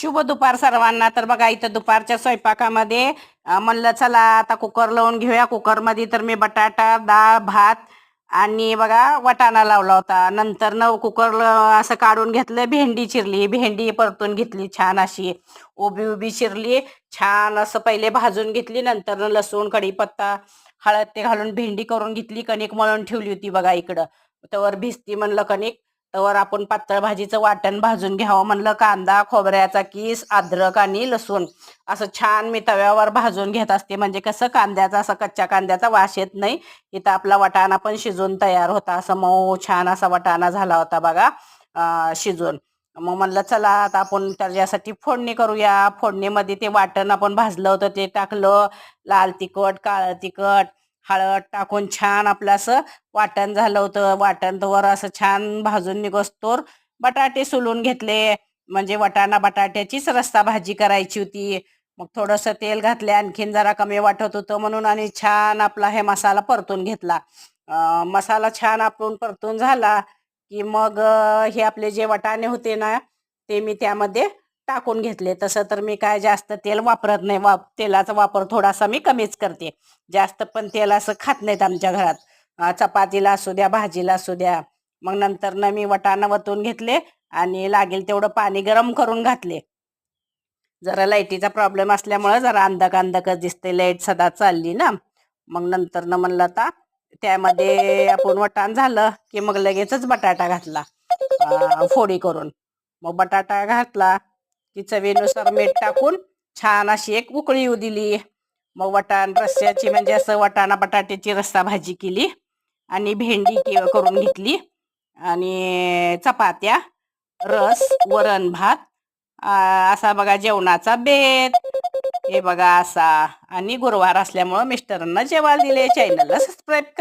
शुभ दुपार सर्वांना. तर बघा इथं दुपारच्या स्वयंपाकामध्ये म्हणलं चला आता कुकर लावून घेऊया. कुकरमध्ये तर मी बटाटा, डाळ, भात आणि बघा वाटाणा लावला होता. नंतर न कुकर असं काढून घेतलं, भेंडी चिरली, भेंडी परतून घेतली, छान अशी उभी उभी चिरली, छान असं पहिले भाजून घेतली. नंतर न लसूण, कढीपत्ता, हळद ते घालून भेंडी करून घेतली. कणिक मळून ठेवली होती बघा इकडं. तवर भिजती म्हणलं कणिक, तवर आपण पातळ भाजीचं वाटण भाजून घ्यावं म्हणलं. कांदा, खोबऱ्याचा किस, अद्रक आणि लसूण असं छान मी तव्यावर भाजून घेत असते, म्हणजे कसं कांद्याचा असं कच्च्या कांद्याचा वास येत नाही. इथं आपला वाटाणा पण शिजून तयार होता, असं मऊ छान असा वाटाणा झाला होता बघा शिजून. मग म्हणलं चला आता आपण त्याच्यासाठी फोडणी करूया. फोडणीमध्ये ते वाटण आपण भाजलं होतं ते टाकलं, लाल तिखट, काळं तिखट, हळद टाकून छान आपलं असं वाटण झालं होतं. वाटण वर असं छान भाजून निघोस्तोर बटाटे सोलून घेतले, म्हणजे वाटाणा बटाट्याचीच रस्सा भाजी करायची होती. मग थोडंसं तेल घातले, आणखीन जरा कमी वाटत होतं म्हणून, आणि छान आपला हे मसाला परतून घेतला. मसाला छान आपण परतून झाला की मग हे आपले जे वाटाणे होते ना ते मी त्यामध्ये टाकून घेतले. तसं तर मी काय जास्त तेल वापरत नाही, तेलाचा वापर थोडासा मी कमीच करते. जास्त पण तेल असं खात नाहीत आमच्या घरात. चपातीला असू द्या, भाजीला असू द्या. मग नंतर न मी वाटाणा वतून घेतले आणि लागेल तेवढं पाणी गरम करून घातले. जरा लाईटीचा प्रॉब्लेम असल्यामुळे जरा अंधक अंधकच दिसते, लाईट सदा चालली ना. मग नंतर न म्हणलं आता त्यामध्ये आपण वटाण झालं की मग लगेचच बटाटा घातला फोडी करून. मग बटाटा घातला की चवीनुसार मीठ टाकून छान अशी एक उकळी येऊ दिली. मग वटाण रस्स्याची, म्हणजे असं वाटाणा बटाट्याची रस्सा भाजी केली आणि भेंडी करून घेतली आणि चपात्या, रस, वरण भात, असा बघा जेवणाचा बेत. हे बघा असा. आणि गुरुवार असल्यामुळं मिस्टरांना जेवायला दिले. चॅनलला सबस्क्राईब